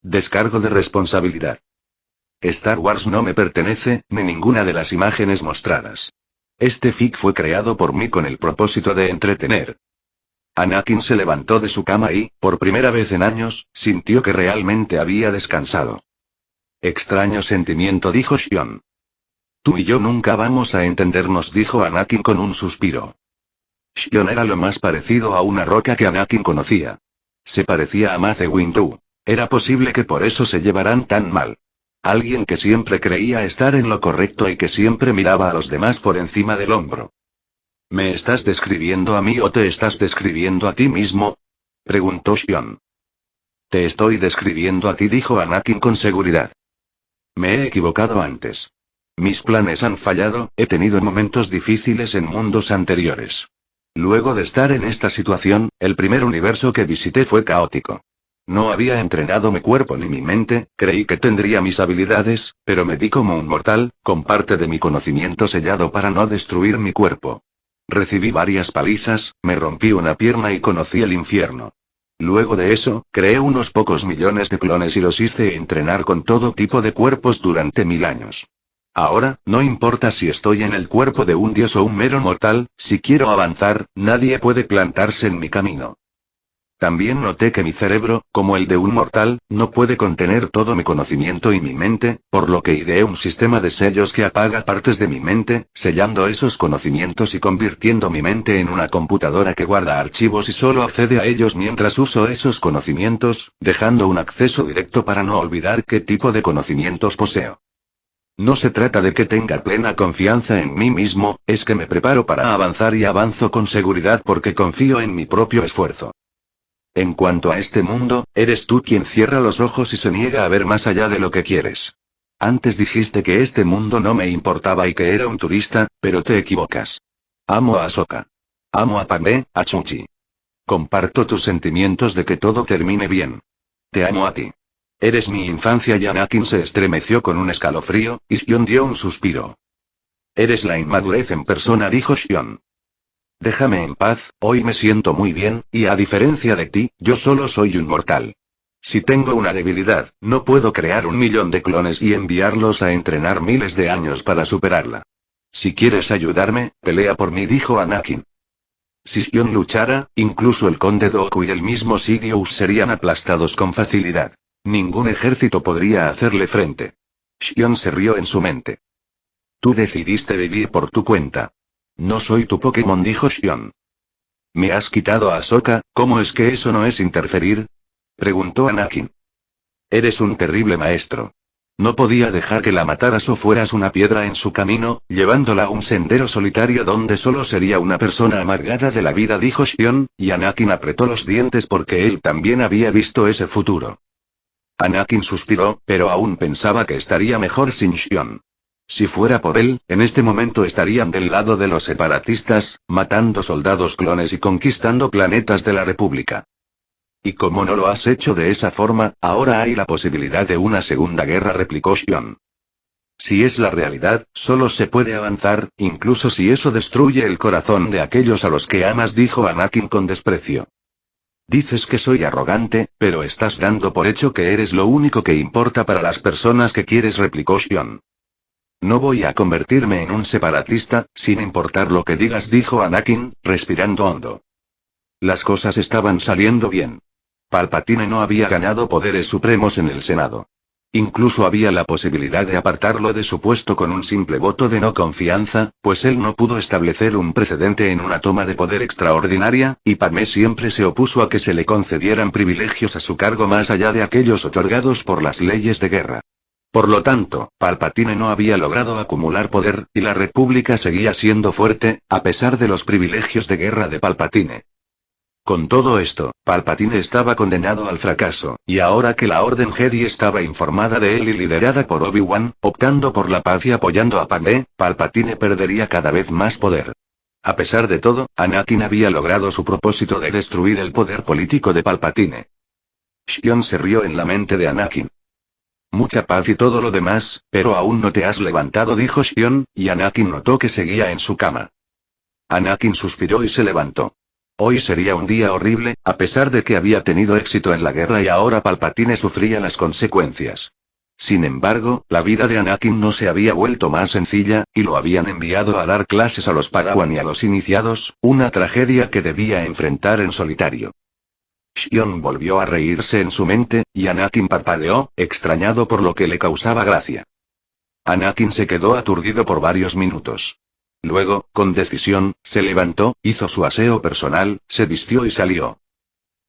Descargo de responsabilidad. Star Wars no me pertenece, ni ninguna de las imágenes mostradas. Este fic fue creado por mí con el propósito de entretener. Anakin se levantó de su cama y, por primera vez en años, sintió que realmente había descansado. Extraño sentimiento, dijo Xion. Tú y yo nunca vamos a entendernos, dijo Anakin con un suspiro. Xion era lo más parecido a una roca que Anakin conocía. Se parecía a Mace Windu. Era posible que por eso se llevaran tan mal. Alguien que siempre creía estar en lo correcto y que siempre miraba a los demás por encima del hombro. ¿Me estás describiendo a mí o te estás describiendo a ti mismo?, preguntó Xion. Te estoy describiendo a ti, dijo Anakin con seguridad. Me he equivocado antes. Mis planes han fallado, he tenido momentos difíciles en mundos anteriores. Luego de estar en esta situación, el primer universo que visité fue caótico. No había entrenado mi cuerpo ni mi mente, creí que tendría mis habilidades, pero me vi como un mortal, con parte de mi conocimiento sellado para no destruir mi cuerpo. Recibí varias palizas, me rompí una pierna y conocí el infierno. Luego de eso, creé unos pocos millones de clones y los hice entrenar con todo tipo de cuerpos durante 1000 años. Ahora, no importa si estoy en el cuerpo de un dios o un mero mortal, si quiero avanzar, nadie puede plantarse en mi camino. También noté que mi cerebro, como el de un mortal, no puede contener todo mi conocimiento y mi mente, por lo que ideé un sistema de sellos que apaga partes de mi mente, sellando esos conocimientos y convirtiendo mi mente en una computadora que guarda archivos y solo accede a ellos mientras uso esos conocimientos, dejando un acceso directo para no olvidar qué tipo de conocimientos poseo. No se trata de que tenga plena confianza en mí mismo, es que me preparo para avanzar y avanzo con seguridad porque confío en mi propio esfuerzo. En cuanto a este mundo, eres tú quien cierra los ojos y se niega a ver más allá de lo que quieres. Antes dijiste que este mundo no me importaba y que era un turista, pero te equivocas. Amo a Ahsoka. Amo a Padmé, a Chuchi. Comparto tus sentimientos de que todo termine bien. Te amo a ti. Eres mi infancia y Anakin se estremeció con un escalofrío, y Xion dio un suspiro. Eres la inmadurez en persona, dijo Xion. Déjame en paz, hoy me siento muy bien, y a diferencia de ti, yo solo soy un mortal. Si tengo una debilidad, no puedo crear 1 millón de clones y enviarlos a entrenar miles de años para superarla. Si quieres ayudarme, pelea por mí, dijo Anakin. Si Xion luchara, incluso el conde Dooku y el mismo Sidious serían aplastados con facilidad. Ningún ejército podría hacerle frente. Xion se rió en su mente. Tú decidiste vivir por tu cuenta. No soy tu Pokémon, dijo Xion. ¿Me has quitado a Ahsoka? ¿Cómo es que eso no es interferir?, preguntó Anakin. Eres un terrible maestro. No podía dejar que la mataras o fueras una piedra en su camino, llevándola a un sendero solitario donde solo sería una persona amargada de la vida, dijo Xion, y Anakin apretó los dientes porque él también había visto ese futuro. Anakin suspiró, pero aún pensaba que estaría mejor sin Xion. Si fuera por él, en este momento estarían del lado de los separatistas, matando soldados clones y conquistando planetas de la República. Y como no lo has hecho de esa forma, ahora hay la posibilidad de una segunda guerra, replicó Xion. Si es la realidad, solo se puede avanzar, incluso si eso destruye el corazón de aquellos a los que amas, dijo Anakin con desprecio. Dices que soy arrogante, pero estás dando por hecho que eres lo único que importa para las personas que quieres, replicó Xion. No voy a convertirme en un separatista, sin importar lo que digas, dijo Anakin, respirando hondo. Las cosas estaban saliendo bien. Palpatine no había ganado poderes supremos en el Senado. Incluso había la posibilidad de apartarlo de su puesto con un simple voto de no confianza, pues él no pudo establecer un precedente en una toma de poder extraordinaria, y Padmé siempre se opuso a que se le concedieran privilegios a su cargo más allá de aquellos otorgados por las leyes de guerra. Por lo tanto, Palpatine no había logrado acumular poder, y la República seguía siendo fuerte, a pesar de los privilegios de guerra de Palpatine. Con todo esto, Palpatine estaba condenado al fracaso, y ahora que la Orden Jedi estaba informada de él y liderada por Obi-Wan, optando por la paz y apoyando a Padmé, Palpatine perdería cada vez más poder. A pesar de todo, Anakin había logrado su propósito de destruir el poder político de Palpatine. Xion se rió en la mente de Anakin. Mucha paz y todo lo demás, pero aún no te has levantado, dijo Xion, y Anakin notó que seguía en su cama. Anakin suspiró y se levantó. Hoy sería un día horrible, a pesar de que había tenido éxito en la guerra y ahora Palpatine sufría las consecuencias. Sin embargo, la vida de Anakin no se había vuelto más sencilla, y lo habían enviado a dar clases a los Padawan y a los iniciados, una tragedia que debía enfrentar en solitario. Xion volvió a reírse en su mente, y Anakin parpadeó, extrañado por lo que le causaba gracia. Anakin se quedó aturdido por varios minutos. Luego, con decisión, se levantó, hizo su aseo personal, se vistió y salió.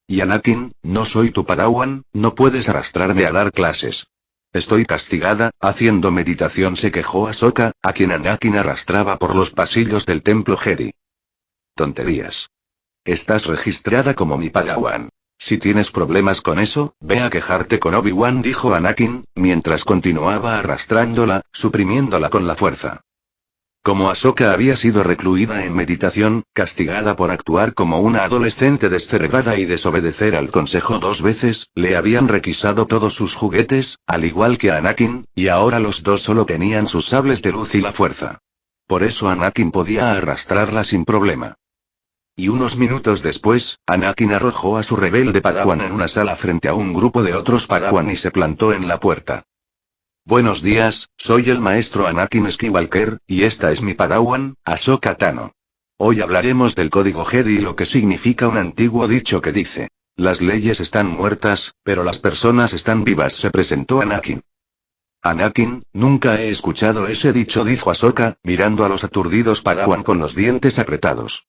Y Anakin, no soy tu Padawan, no puedes arrastrarme a dar clases. Estoy castigada, haciendo meditación, se quejó Ahsoka, a quien Anakin arrastraba por los pasillos del templo Jedi. Tonterías. Estás registrada como mi Padawan. Si tienes problemas con eso, ve a quejarte con Obi-Wan, dijo Anakin, mientras continuaba arrastrándola, suprimiéndola con la fuerza. Como Ahsoka había sido recluida en meditación, castigada por actuar como una adolescente descerebrada y desobedecer al consejo 2 veces, le habían requisado todos sus juguetes, al igual que a Anakin, y ahora los dos solo tenían sus sables de luz y la fuerza. Por eso Anakin podía arrastrarla sin problema. Y unos minutos después, Anakin arrojó a su rebelde Padawan en una sala frente a un grupo de otros Padawan y se plantó en la puerta. Buenos días, soy el maestro Anakin Skywalker, y esta es mi Padawan, Ahsoka Tano. Hoy hablaremos del código Jedi y lo que significa un antiguo dicho que dice: las leyes están muertas, pero las personas están vivas, se presentó Anakin. Anakin, nunca he escuchado ese dicho, dijo Ahsoka, mirando a los aturdidos Padawan con los dientes apretados.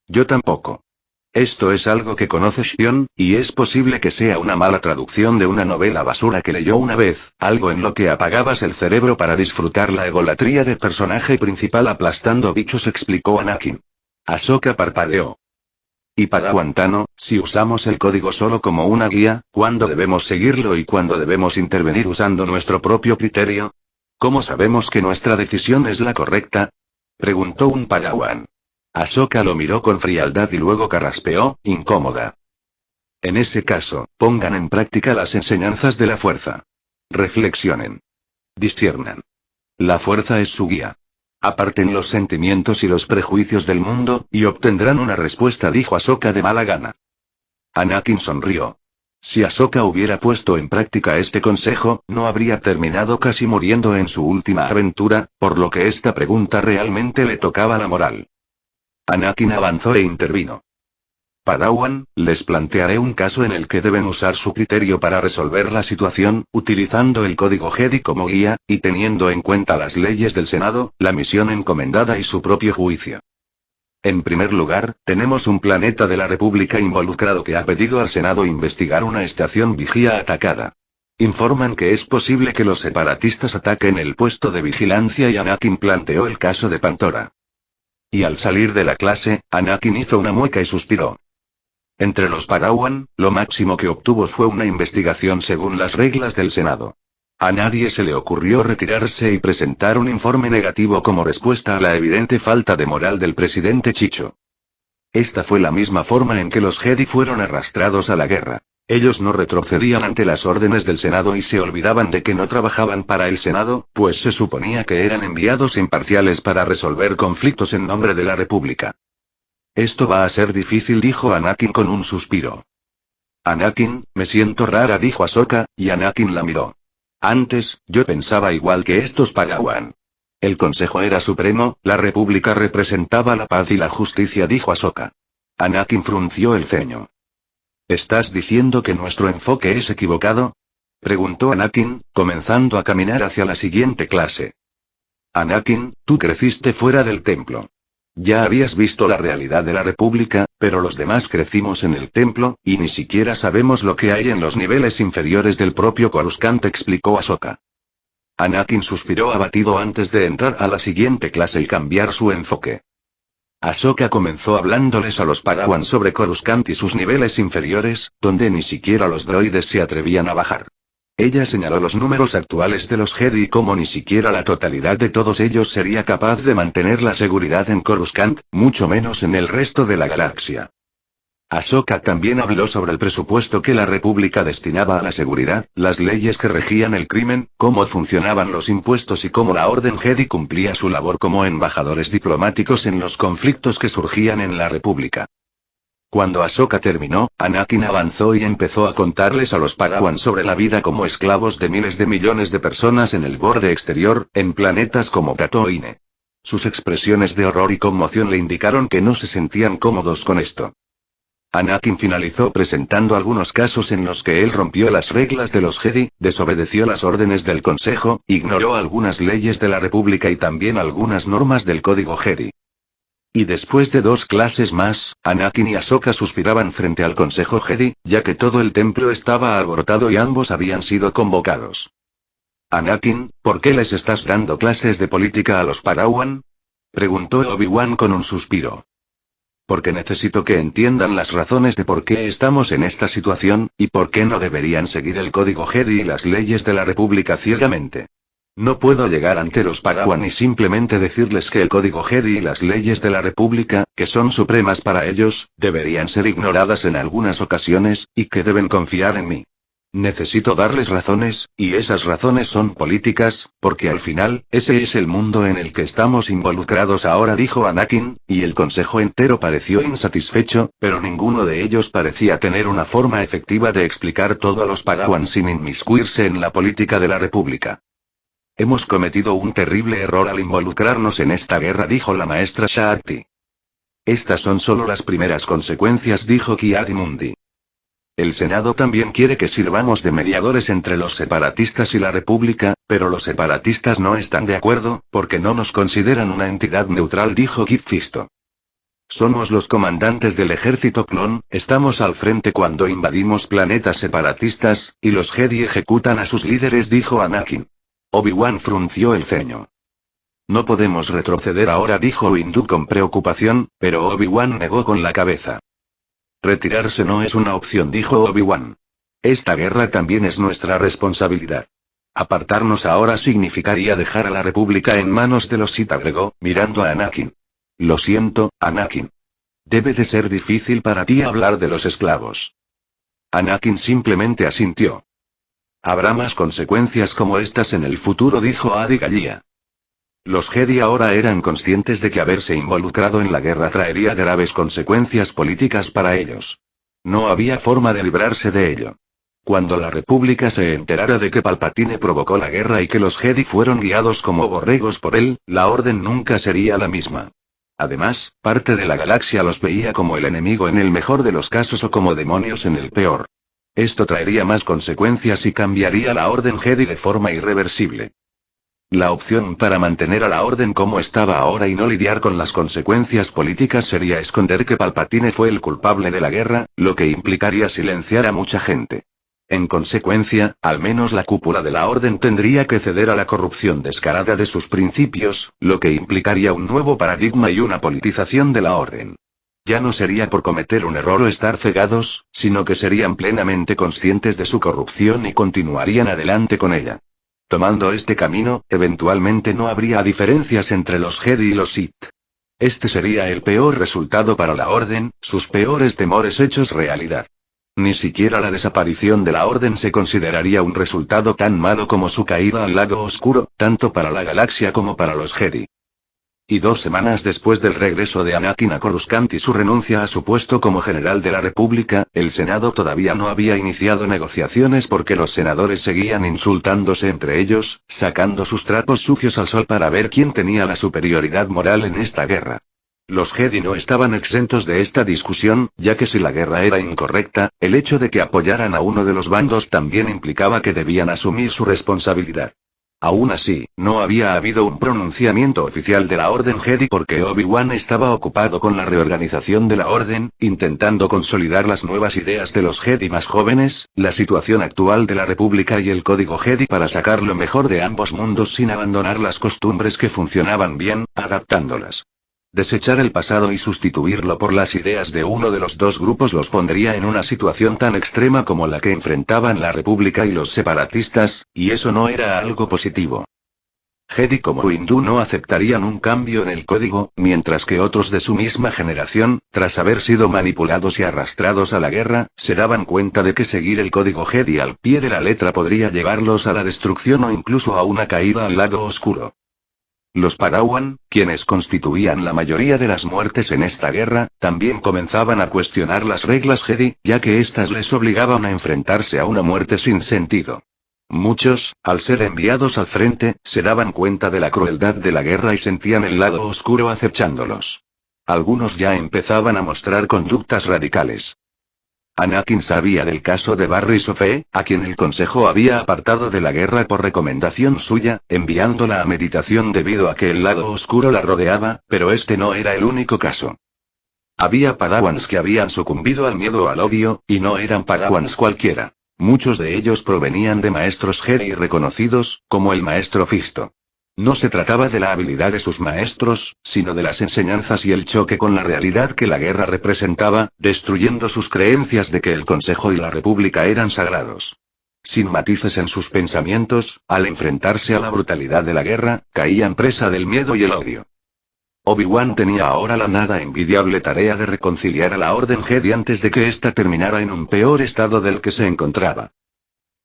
Yo tampoco. Esto es algo que conoce Xion, y es posible que sea una mala traducción de una novela basura que leyó una vez, algo en lo que apagabas el cerebro para disfrutar la egolatría de personaje principal aplastando bichos, explicó Anakin. Ahsoka parpadeó. Y Padawan Tano, si usamos el código solo como una guía, ¿cuándo debemos seguirlo y cuándo debemos intervenir usando nuestro propio criterio? ¿Cómo sabemos que nuestra decisión es la correcta? Preguntó un Padawan. Ahsoka lo miró con frialdad y luego carraspeó, incómoda. En ese caso, pongan en práctica las enseñanzas de la fuerza. Reflexionen. Disciernan. La fuerza es su guía. Aparten los sentimientos y los prejuicios del mundo, y obtendrán una respuesta, dijo Ahsoka de mala gana. Anakin sonrió. Si Ahsoka hubiera puesto en práctica este consejo, no habría terminado casi muriendo en su última aventura, por lo que esta pregunta realmente le tocaba la moral. Anakin avanzó e intervino. Padawan, les plantearé un caso en el que deben usar su criterio para resolver la situación, utilizando el código Jedi como guía, y teniendo en cuenta las leyes del Senado, la misión encomendada y su propio juicio. En primer lugar, tenemos un planeta de la República involucrado que ha pedido al Senado investigar una estación vigía atacada. Informan que es posible que los separatistas ataquen el puesto de vigilancia y Anakin planteó el caso de Pantora. Y al salir de la clase, Anakin hizo una mueca y suspiró. Entre los Padawan, lo máximo que obtuvo fue una investigación según las reglas del Senado. A nadie se le ocurrió retirarse y presentar un informe negativo como respuesta a la evidente falta de moral del presidente Chicho. Esta fue la misma forma en que los Jedi fueron arrastrados a la guerra. Ellos no retrocedían ante las órdenes del Senado y se olvidaban de que no trabajaban para el Senado, pues se suponía que eran enviados imparciales para resolver conflictos en nombre de la República. Esto va a ser difícil, dijo Anakin con un suspiro. Anakin, me siento rara, dijo Ahsoka, y Anakin la miró. Antes, yo pensaba igual que estos Padawan. El Consejo era supremo, la República representaba la paz y la justicia, dijo Ahsoka. Anakin frunció el ceño. ¿Estás diciendo que nuestro enfoque es equivocado? Preguntó Anakin, comenzando a caminar hacia la siguiente clase. Anakin, tú creciste fuera del templo. Ya habías visto la realidad de la República, pero los demás crecimos en el templo, y ni siquiera sabemos lo que hay en los niveles inferiores del propio Coruscant, explicó Ahsoka. Anakin suspiró abatido antes de entrar a la siguiente clase y cambiar su enfoque. Ahsoka comenzó hablándoles a los Padawan sobre Coruscant y sus niveles inferiores, donde ni siquiera los droides se atrevían a bajar. Ella señaló los números actuales de los Jedi y cómo ni siquiera la totalidad de todos ellos sería capaz de mantener la seguridad en Coruscant, mucho menos en el resto de la galaxia. Ahsoka también habló sobre el presupuesto que la República destinaba a la seguridad, las leyes que regían el crimen, cómo funcionaban los impuestos y cómo la Orden Jedi cumplía su labor como embajadores diplomáticos en los conflictos que surgían en la República. Cuando Ahsoka terminó, Anakin avanzó y empezó a contarles a los Padawan sobre la vida como esclavos de miles de millones de personas en el borde exterior, en planetas como Tatooine. Sus expresiones de horror y conmoción le indicaron que no se sentían cómodos con esto. Anakin finalizó presentando algunos casos en los que él rompió las reglas de los Jedi, desobedeció las órdenes del Consejo, ignoró algunas leyes de la República y también algunas normas del Código Jedi. Y después de 2 clases más, Anakin y Ahsoka suspiraban frente al Consejo Jedi, ya que todo el templo estaba alborotado y ambos habían sido convocados. Anakin, ¿por qué les estás dando clases de política a los Padawan? Preguntó Obi-Wan con un suspiro. Porque necesito que entiendan las razones de por qué estamos en esta situación, y por qué no deberían seguir el Código Jedi y las leyes de la República ciegamente. No puedo llegar ante los Padawan y simplemente decirles que el Código Jedi y las leyes de la República, que son supremas para ellos, deberían ser ignoradas en algunas ocasiones, y que deben confiar en mí. Necesito darles razones, y esas razones son políticas, porque al final, ese es el mundo en el que estamos involucrados ahora, dijo Anakin, y el consejo entero pareció insatisfecho, pero ninguno de ellos parecía tener una forma efectiva de explicar todo a los Padawan sin inmiscuirse en la política de la República. Hemos cometido un terrible error al involucrarnos en esta guerra, dijo la maestra Shakti. Estas son solo las primeras consecuencias, dijo Ki-Adi-Mundi. El Senado también quiere que sirvamos de mediadores entre los separatistas y la República, pero los separatistas no están de acuerdo, porque no nos consideran una entidad neutral, dijo Kit Fisto. Somos los comandantes del ejército clon, estamos al frente cuando invadimos planetas separatistas, y los Jedi ejecutan a sus líderes, dijo Anakin. Obi-Wan frunció el ceño. No podemos retroceder ahora, dijo Windu con preocupación, pero Obi-Wan negó con la cabeza. Retirarse no es una opción, dijo Obi-Wan. Esta guerra también es nuestra responsabilidad. Apartarnos ahora significaría dejar a la República en manos de los Sith, agregó, mirando a Anakin. Lo siento, Anakin. Debe de ser difícil para ti hablar de los esclavos. Anakin simplemente asintió. Habrá más consecuencias como estas en el futuro, dijo Adi Gallia. Los Jedi ahora eran conscientes de que haberse involucrado en la guerra traería graves consecuencias políticas para ellos. No había forma de librarse de ello. Cuando la República se enterara de que Palpatine provocó la guerra y que los Jedi fueron guiados como borregos por él, la orden nunca sería la misma. Además, parte de la galaxia los veía como el enemigo en el mejor de los casos o como demonios en el peor. Esto traería más consecuencias y cambiaría la orden Jedi de forma irreversible. La opción para mantener a la orden como estaba ahora y no lidiar con las consecuencias políticas sería esconder que Palpatine fue el culpable de la guerra, lo que implicaría silenciar a mucha gente. En consecuencia, al menos la cúpula de la orden tendría que ceder a la corrupción descarada de sus principios, lo que implicaría un nuevo paradigma y una politización de la orden. Ya no sería por cometer un error o estar cegados, sino que serían plenamente conscientes de su corrupción y continuarían adelante con ella. Tomando este camino, eventualmente no habría diferencias entre los Jedi y los Sith. Este sería el peor resultado para la Orden, sus peores temores hechos realidad. Ni siquiera la desaparición de la Orden se consideraría un resultado tan malo como su caída al lado oscuro, tanto para la galaxia como para los Jedi. Y 2 semanas después del regreso de Anakin a Coruscant y su renuncia a su puesto como general de la República, el Senado todavía no había iniciado negociaciones porque los senadores seguían insultándose entre ellos, sacando sus trapos sucios al sol para ver quién tenía la superioridad moral en esta guerra. Los Jedi no estaban exentos de esta discusión, ya que si la guerra era incorrecta, el hecho de que apoyaran a uno de los bandos también implicaba que debían asumir su responsabilidad. Aún así, no había habido un pronunciamiento oficial de la Orden Jedi porque Obi-Wan estaba ocupado con la reorganización de la Orden, intentando consolidar las nuevas ideas de los Jedi más jóvenes, la situación actual de la República y el Código Jedi para sacar lo mejor de ambos mundos sin abandonar las costumbres que funcionaban bien, adaptándolas. Desechar el pasado y sustituirlo por las ideas de uno de los dos grupos los pondría en una situación tan extrema como la que enfrentaban la República y los separatistas, y eso no era algo positivo. Jedi como Windu no aceptarían un cambio en el código, mientras que otros de su misma generación, tras haber sido manipulados y arrastrados a la guerra, se daban cuenta de que seguir el código Jedi al pie de la letra podría llevarlos a la destrucción o incluso a una caída al lado oscuro. Los Padawan, quienes constituían la mayoría de las muertes en esta guerra, también comenzaban a cuestionar las reglas Jedi, ya que éstas les obligaban a enfrentarse a una muerte sin sentido. Muchos, al ser enviados al frente, se daban cuenta de la crueldad de la guerra y sentían el lado oscuro acechándolos. Algunos ya empezaban a mostrar conductas radicales. Anakin sabía del caso de Barry Sofé, a quien el Consejo había apartado de la guerra por recomendación suya, enviándola a meditación debido a que el lado oscuro la rodeaba, pero este no era el único caso. Había Padawans que habían sucumbido al miedo o al odio, y no eran Padawans cualquiera. Muchos de ellos provenían de maestros Jedi reconocidos, como el maestro Fisto. No se trataba de la habilidad de sus maestros, sino de las enseñanzas y el choque con la realidad que la guerra representaba, destruyendo sus creencias de que el Consejo y la República eran sagrados. Sin matices en sus pensamientos, al enfrentarse a la brutalidad de la guerra, caían presa del miedo y el odio. Obi-Wan tenía ahora la nada envidiable tarea de reconciliar a la Orden Jedi antes de que ésta terminara en un peor estado del que se encontraba.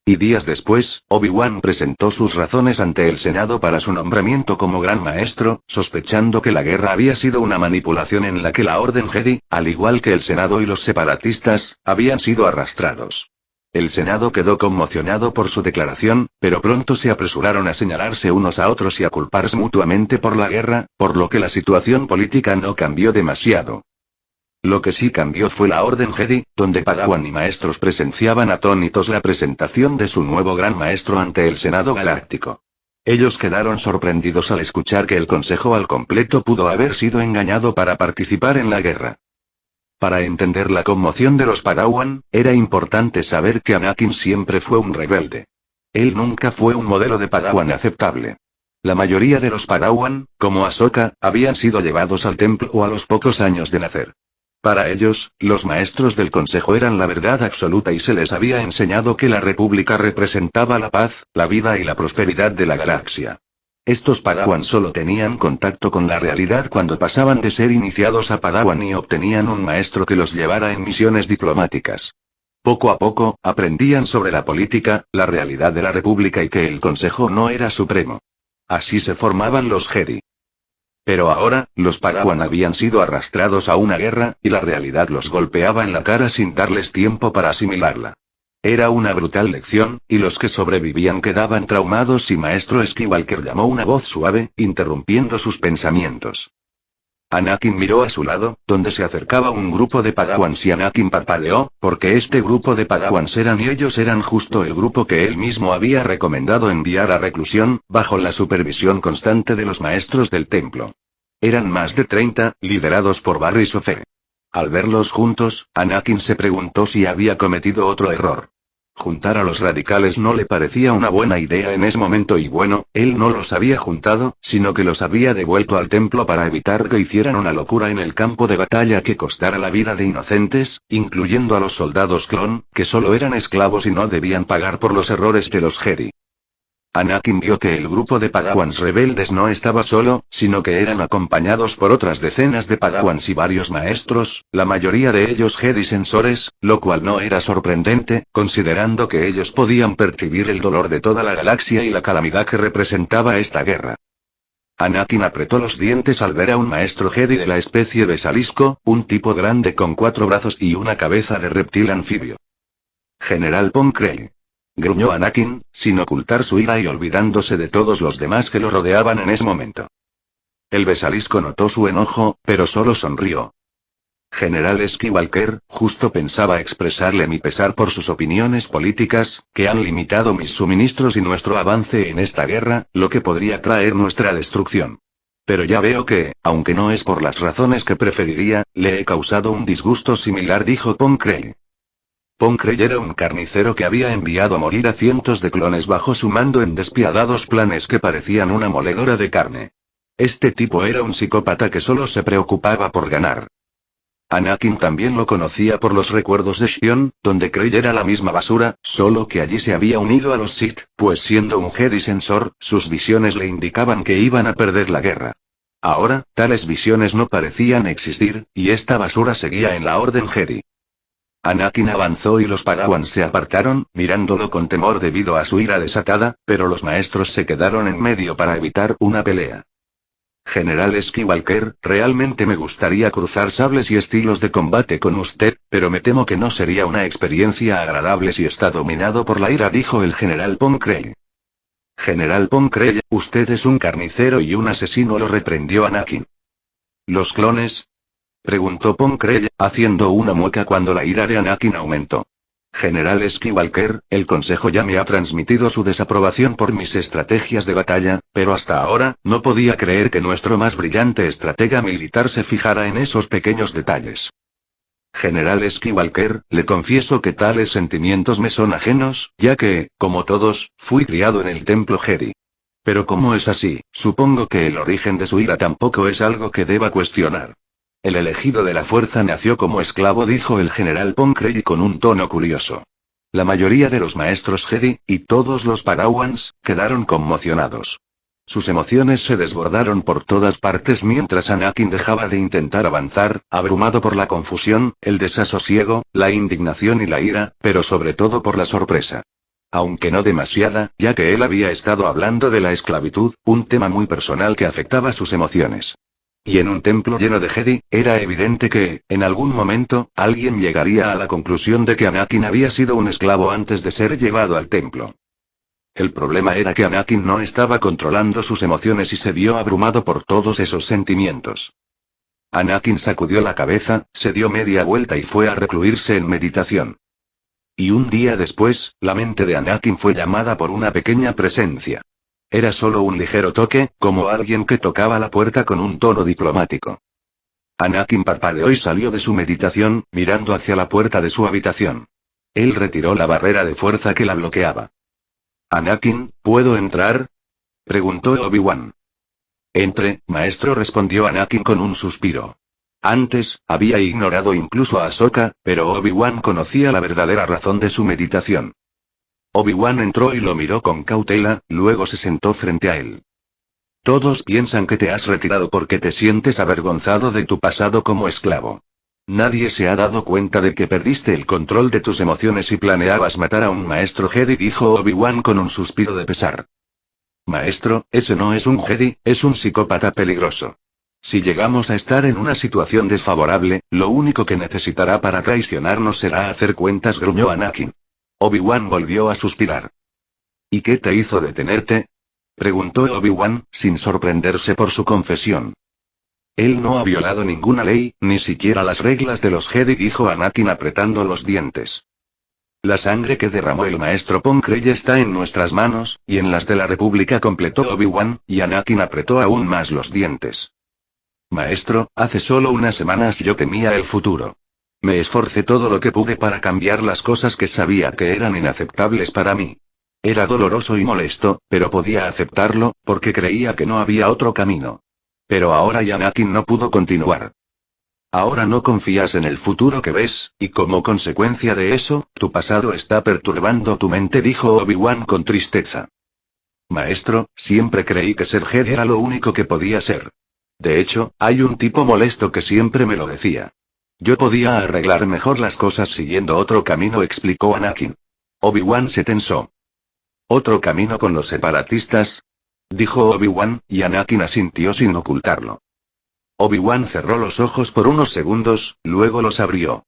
Y días después, Obi-Wan presentó sus razones ante el Senado para su nombramiento como Gran Maestro, sospechando que la guerra había sido una manipulación en la que la Orden Jedi, al igual que el Senado y los separatistas, habían sido arrastrados. El Senado quedó conmocionado por su declaración, pero pronto se apresuraron a señalarse unos a otros y a culparse mutuamente por la guerra, por lo que la situación política no cambió demasiado. Lo que sí cambió fue la Orden Jedi, donde Padawan y maestros presenciaban atónitos la presentación de su nuevo Gran Maestro ante el Senado Galáctico. Ellos quedaron sorprendidos al escuchar que el Consejo al completo pudo haber sido engañado para participar en la guerra. Para entender la conmoción de los Padawan, era importante saber que Anakin siempre fue un rebelde. Él nunca fue un modelo de Padawan aceptable. La mayoría de los Padawan, como Ahsoka, habían sido llevados al templo a los pocos años de nacer. Para ellos, los maestros del Consejo eran la verdad absoluta y se les había enseñado que la República representaba la paz, la vida y la prosperidad de la galaxia. Estos Padawan solo tenían contacto con la realidad cuando pasaban de ser iniciados a Padawan y obtenían un maestro que los llevara en misiones diplomáticas. Poco a poco, aprendían sobre la política, la realidad de la República y que el Consejo no era supremo. Así se formaban los Jedi. Pero ahora, los Padawan habían sido arrastrados a una guerra, y la realidad los golpeaba en la cara sin darles tiempo para asimilarla. Era una brutal lección, y los que sobrevivían quedaban traumados y Maestro Skywalker llamó una voz suave, interrumpiendo sus pensamientos. Anakin miró a su lado, donde se acercaba un grupo de Padawans y Anakin parpadeó, porque este grupo de Padawans eran y ellos eran justo el grupo que él mismo había recomendado enviar a reclusión, bajo la supervisión constante de los maestros del templo. Eran más de 30, liderados por Barry Sofé. Al verlos juntos, Anakin se preguntó si había cometido otro error. Juntar a los radicales no le parecía una buena idea en ese momento y bueno, él no los había juntado, sino que los había devuelto al templo para evitar que hicieran una locura en el campo de batalla que costara la vida de inocentes, incluyendo a los soldados clon, que solo eran esclavos y no debían pagar por los errores de los Jedi. Anakin vio que el grupo de Padawans rebeldes no estaba solo, sino que eran acompañados por otras decenas de Padawans y varios maestros, la mayoría de ellos Jedi sensores, lo cual no era sorprendente, considerando que ellos podían percibir el dolor de toda la galaxia y la calamidad que representaba esta guerra. Anakin apretó los dientes al ver a un maestro Jedi de la especie Besalisco, un tipo grande con 4 brazos y una cabeza de reptil anfibio. General Pong Krell. Gruñó Anakin, sin ocultar su ira y olvidándose de todos los demás que lo rodeaban en ese momento. El Besalisco notó su enojo, pero solo sonrió. General Skywalker, justo pensaba expresarle mi pesar por sus opiniones políticas, que han limitado mis suministros y nuestro avance en esta guerra, lo que podría traer nuestra destrucción. Pero ya veo que, aunque no es por las razones que preferiría, le he causado un disgusto similar, dijo Pong Krell. Pong Krell era un carnicero que había enviado a morir a cientos de clones bajo su mando en despiadados planes que parecían una moledora de carne. Este tipo era un psicópata que solo se preocupaba por ganar. Anakin también lo conocía por los recuerdos de Xion, donde Krell era la misma basura, solo que allí se había unido a los Sith, pues siendo un Jedi sensor, sus visiones le indicaban que iban a perder la guerra. Ahora, tales visiones no parecían existir, y esta basura seguía en la Orden Jedi. Anakin avanzó y los Padawans se apartaron, mirándolo con temor debido a su ira desatada, pero los maestros se quedaron en medio para evitar una pelea. General Skywalker, realmente me gustaría cruzar sables y estilos de combate con usted, pero me temo que no sería una experiencia agradable si está dominado por la ira, dijo el General Ponkrell. General Ponkrell, usted es un carnicero y un asesino, lo reprendió Anakin. ¿Los clones? Preguntó Ponkrell, haciendo una mueca cuando la ira de Anakin aumentó. General Skywalker, el Consejo ya me ha transmitido su desaprobación por mis estrategias de batalla, pero hasta ahora, no podía creer que nuestro más brillante estratega militar se fijara en esos pequeños detalles. General Skywalker, le confieso que tales sentimientos me son ajenos, ya que, como todos, fui criado en el Templo Jedi. Pero como es así, supongo que el origen de su ira tampoco es algo que deba cuestionar. El elegido de la fuerza nació como esclavo, dijo el General Ponkrell con un tono curioso. La mayoría de los maestros Jedi, y todos los Padawans, quedaron conmocionados. Sus emociones se desbordaron por todas partes mientras Anakin dejaba de intentar avanzar, abrumado por la confusión, el desasosiego, la indignación y la ira, pero sobre todo por la sorpresa. Aunque no demasiada, ya que él había estado hablando de la esclavitud, un tema muy personal que afectaba sus emociones. Y en un templo lleno de Jedi, era evidente que, en algún momento, alguien llegaría a la conclusión de que Anakin había sido un esclavo antes de ser llevado al templo. El problema era que Anakin no estaba controlando sus emociones y se vio abrumado por todos esos sentimientos. Anakin sacudió la cabeza, se dio media vuelta y fue a recluirse en meditación. Y un día después, la mente de Anakin fue llamada por una pequeña presencia. Era solo un ligero toque, como alguien que tocaba la puerta con un tono diplomático. Anakin parpadeó y salió de su meditación, mirando hacia la puerta de su habitación. Él retiró la barrera de fuerza que la bloqueaba. Anakin, ¿puedo entrar? Preguntó Obi-Wan. Entre, maestro, respondió Anakin con un suspiro. Antes, había ignorado incluso a Ahsoka, pero Obi-Wan conocía la verdadera razón de su meditación. Obi-Wan entró y lo miró con cautela, luego se sentó frente a él. Todos piensan que te has retirado porque te sientes avergonzado de tu pasado como esclavo. Nadie se ha dado cuenta de que perdiste el control de tus emociones y planeabas matar a un maestro Jedi, dijo Obi-Wan con un suspiro de pesar. Maestro, ese no es un Jedi, es un psicópata peligroso. Si llegamos a estar en una situación desfavorable, lo único que necesitará para traicionarnos será hacer cuentas, gruñó Anakin. Obi-Wan volvió a suspirar. ¿Y qué te hizo detenerte? Preguntó Obi-Wan, sin sorprenderse por su confesión. Él no ha violado ninguna ley, ni siquiera las reglas de los Jedi, dijo Anakin apretando los dientes. La sangre que derramó el maestro Ponkrell está en nuestras manos, y en las de la República, completó Obi-Wan, y Anakin apretó aún más los dientes. Maestro, hace solo unas semanas yo temía el futuro. Me esforcé todo lo que pude para cambiar las cosas que sabía que eran inaceptables para mí. Era doloroso y molesto, pero podía aceptarlo, porque creía que no había otro camino. Pero ahora Anakin no pudo continuar. Ahora no confías en el futuro que ves, y como consecuencia de eso, tu pasado está perturbando tu mente, dijo Obi-Wan con tristeza. Maestro, siempre creí que ser Jedi era lo único que podía ser. De hecho, hay un tipo molesto que siempre me lo decía. Yo podía arreglar mejor las cosas siguiendo otro camino, explicó Anakin. Obi-Wan se tensó. ¿Otro camino con los separatistas? Dijo Obi-Wan, y Anakin asintió sin ocultarlo. Obi-Wan cerró los ojos por unos segundos, luego los abrió.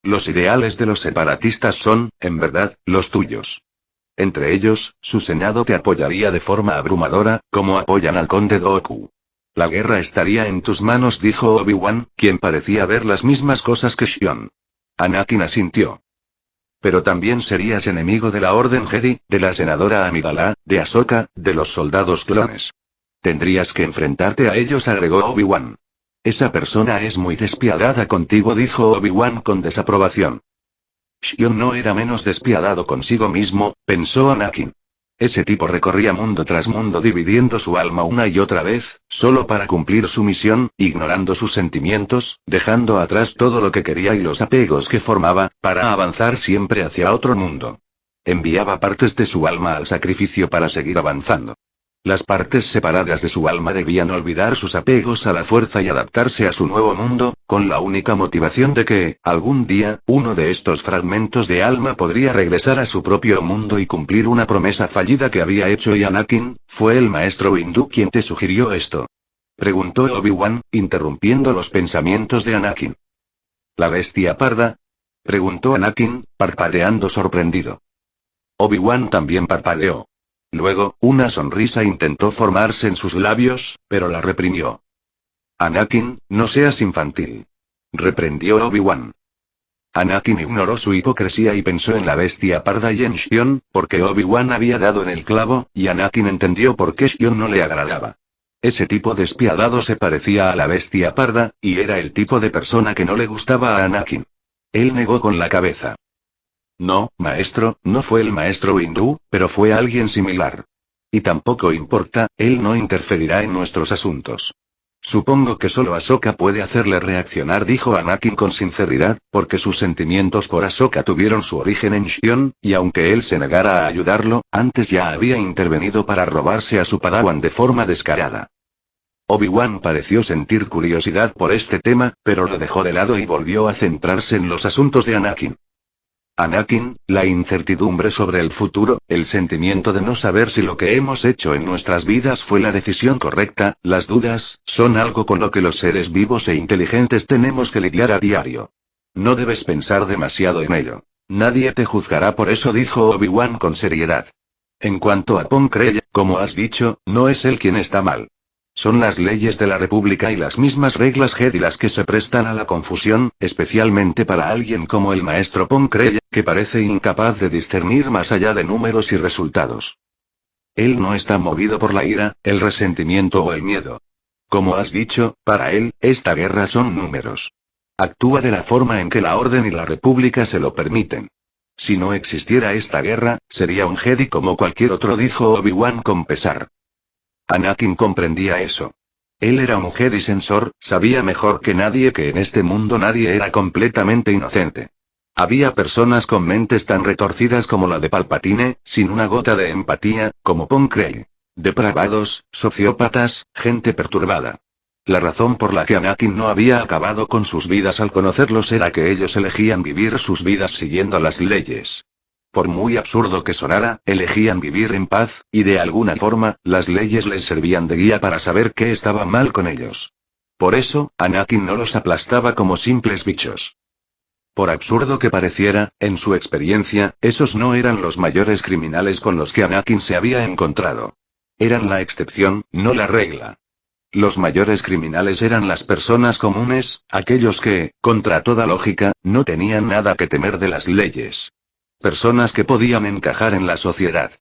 Los ideales de los separatistas son, en verdad, los tuyos. Entre ellos, su senado te apoyaría de forma abrumadora, como apoyan al conde Dooku. La guerra estaría en tus manos, dijo Obi-Wan, quien parecía ver las mismas cosas que Xion. Anakin asintió. Pero también serías enemigo de la Orden Jedi, de la senadora Amidala, de Ahsoka, de los soldados clones. Tendrías que enfrentarte a ellos, agregó Obi-Wan. Esa persona es muy despiadada contigo, dijo Obi-Wan con desaprobación. Xion no era menos despiadado consigo mismo, pensó Anakin. Ese tipo recorría mundo tras mundo dividiendo su alma una y otra vez, solo para cumplir su misión, ignorando sus sentimientos, dejando atrás todo lo que quería y los apegos que formaba, para avanzar siempre hacia otro mundo. Enviaba partes de su alma al sacrificio para seguir avanzando. Las partes separadas de su alma debían olvidar sus apegos a la fuerza y adaptarse a su nuevo mundo, con la única motivación de que, algún día, uno de estos fragmentos de alma podría regresar a su propio mundo y cumplir una promesa fallida que había hecho. Y Anakin, fue el maestro Windu quien te sugirió esto. Preguntó Obi-Wan, interrumpiendo los pensamientos de Anakin. ¿La bestia parda? Preguntó Anakin, parpadeando sorprendido. Obi-Wan también parpadeó. Luego, una sonrisa intentó formarse en sus labios, pero la reprimió. Anakin, no seas infantil. Reprendió Obi-Wan. Anakin ignoró su hipocresía y pensó en la bestia parda y en Xion, porque Obi-Wan había dado en el clavo, y Anakin entendió por qué Xion no le agradaba. Ese tipo despiadado se parecía a la bestia parda, y era el tipo de persona que no le gustaba a Anakin. Él negó con la cabeza. No, maestro, no fue el maestro Windu, pero fue alguien similar. Y tampoco importa, él no interferirá en nuestros asuntos. Supongo que solo Ahsoka puede hacerle reaccionar, dijo Anakin con sinceridad, porque sus sentimientos por Ahsoka tuvieron su origen en Xion, y aunque él se negara a ayudarlo, antes ya había intervenido para robarse a su padawan de forma descarada. Obi-Wan pareció sentir curiosidad por este tema, pero lo dejó de lado y volvió a centrarse en los asuntos de Anakin. Anakin, la incertidumbre sobre el futuro, el sentimiento de no saber si lo que hemos hecho en nuestras vidas fue la decisión correcta, las dudas, son algo con lo que los seres vivos e inteligentes tenemos que lidiar a diario. No debes pensar demasiado en ello. Nadie te juzgará por eso, dijo Obi-Wan con seriedad. En cuanto a Pong Krell, como has dicho, no es él quien está mal. Son las leyes de la República y las mismas reglas Jedi las que se prestan a la confusión, especialmente para alguien como el maestro Pong Krell, que parece incapaz de discernir más allá de números y resultados. Él no está movido por la ira, el resentimiento o el miedo. Como has dicho, para él, esta guerra son números. Actúa de la forma en que la Orden y la República se lo permiten. Si no existiera esta guerra, sería un Jedi como cualquier otro, dijo Obi-Wan con pesar. Anakin comprendía eso. Él era un Jedi sensor, sabía mejor que nadie que en este mundo nadie era completamente inocente. Había personas con mentes tan retorcidas como la de Palpatine, sin una gota de empatía, como Pong Krell. Depravados, sociópatas, gente perturbada. La razón por la que Anakin no había acabado con sus vidas al conocerlos era que ellos elegían vivir sus vidas siguiendo las leyes. Por muy absurdo que sonara, elegían vivir en paz, y de alguna forma, las leyes les servían de guía para saber qué estaba mal con ellos. Por eso, Anakin no los aplastaba como simples bichos. Por absurdo que pareciera, en su experiencia, esos no eran los mayores criminales con los que Anakin se había encontrado. Eran la excepción, no la regla. Los mayores criminales eran las personas comunes, aquellos que, contra toda lógica, no tenían nada que temer de las leyes. Personas que podían encajar en la sociedad.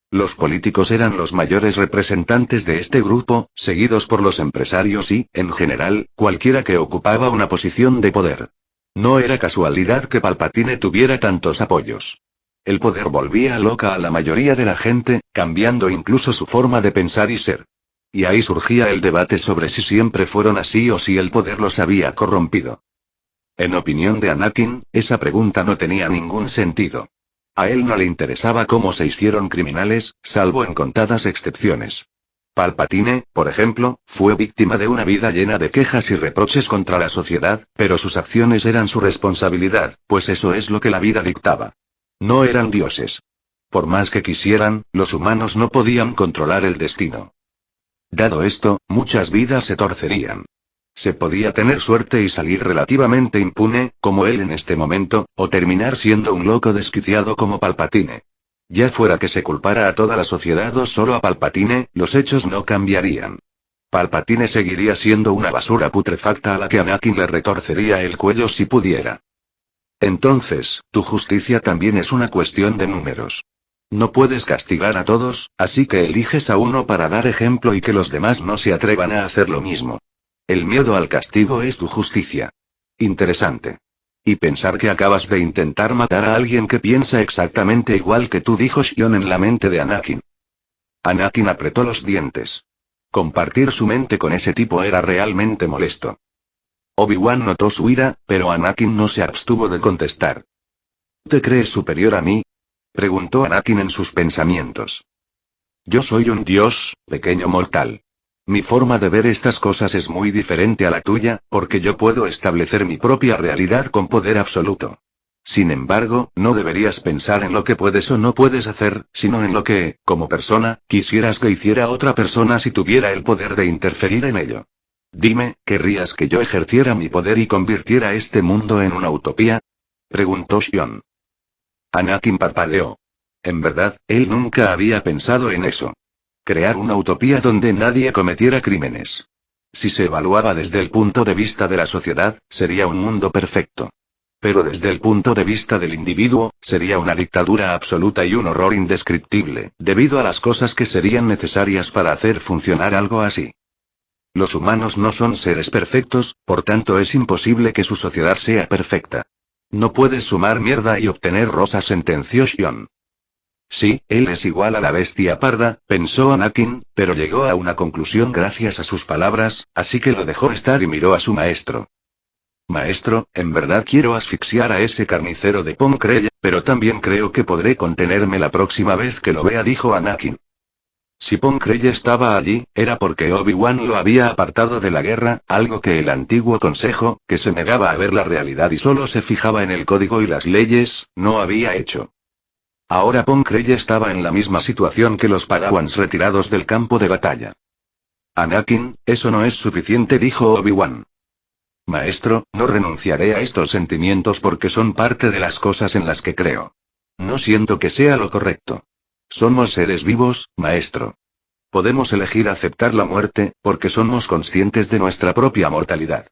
Los políticos eran los mayores representantes de este grupo, seguidos por los empresarios y, en general, cualquiera que ocupaba una posición de poder. No era casualidad que Palpatine tuviera tantos apoyos. El poder volvía loca a la mayoría de la gente, cambiando incluso su forma de pensar y ser. Y ahí surgía el debate sobre si siempre fueron así o si el poder los había corrompido. En opinión de Anakin, esa pregunta no tenía ningún sentido. A él no le interesaba cómo se hicieron criminales, salvo en contadas excepciones. Palpatine, por ejemplo, fue víctima de una vida llena de quejas y reproches contra la sociedad, pero sus acciones eran su responsabilidad, pues eso es lo que la vida dictaba. No eran dioses. Por más que quisieran, los humanos no podían controlar el destino. Dado esto, muchas vidas se torcerían. Se podía tener suerte y salir relativamente impune, como él en este momento, o terminar siendo un loco desquiciado como Palpatine. Ya fuera que se culpara a toda la sociedad o solo a Palpatine, los hechos no cambiarían. Palpatine seguiría siendo una basura putrefacta a la que Anakin le retorcería el cuello si pudiera. Entonces, tu justicia también es una cuestión de números. No puedes castigar a todos, así que eliges a uno para dar ejemplo y que los demás no se atrevan a hacer lo mismo. El miedo al castigo es tu justicia. Interesante. Y pensar que acabas de intentar matar a alguien que piensa exactamente igual que tú, dijo Xion en la mente de Anakin. Anakin apretó los dientes. Compartir su mente con ese tipo era realmente molesto. Obi-Wan notó su ira, pero Anakin no se abstuvo de contestar. ¿Te crees superior a mí?, preguntó Anakin en sus pensamientos. Yo soy un dios, pequeño mortal. Mi forma de ver estas cosas es muy diferente a la tuya, porque yo puedo establecer mi propia realidad con poder absoluto. Sin embargo, no deberías pensar en lo que puedes o no puedes hacer, sino en lo que, como persona, quisieras que hiciera otra persona si tuviera el poder de interferir en ello. Dime, ¿querrías que yo ejerciera mi poder y convirtiera este mundo en una utopía? Preguntó Xion. Anakin parpadeó. En verdad, él nunca había pensado en eso. Crear una utopía donde nadie cometiera crímenes. Si se evaluaba desde el punto de vista de la sociedad, sería un mundo perfecto. Pero desde el punto de vista del individuo, sería una dictadura absoluta y un horror indescriptible, debido a las cosas que serían necesarias para hacer funcionar algo así. Los humanos no son seres perfectos, por tanto es imposible que su sociedad sea perfecta. No puedes sumar mierda y obtener rosas, sentenció Xion. Sí, él es igual a la bestia parda, pensó Anakin, pero llegó a una conclusión gracias a sus palabras, así que lo dejó estar y miró a su maestro. Maestro, en verdad quiero asfixiar a ese carnicero de Pon Krella, pero también creo que podré contenerme la próxima vez que lo vea, dijo Anakin. Si Pon Krella estaba allí, era porque Obi-Wan lo había apartado de la guerra, algo que el antiguo consejo, que se negaba a ver la realidad y solo se fijaba en el código y las leyes, no había hecho. Ahora Pon Krella estaba en la misma situación que los Padawans retirados del campo de batalla. Anakin, eso no es suficiente, dijo Obi-Wan. Maestro, no renunciaré a estos sentimientos porque son parte de las cosas en las que creo. No siento que sea lo correcto. Somos seres vivos, maestro. Podemos elegir aceptar la muerte, porque somos conscientes de nuestra propia mortalidad.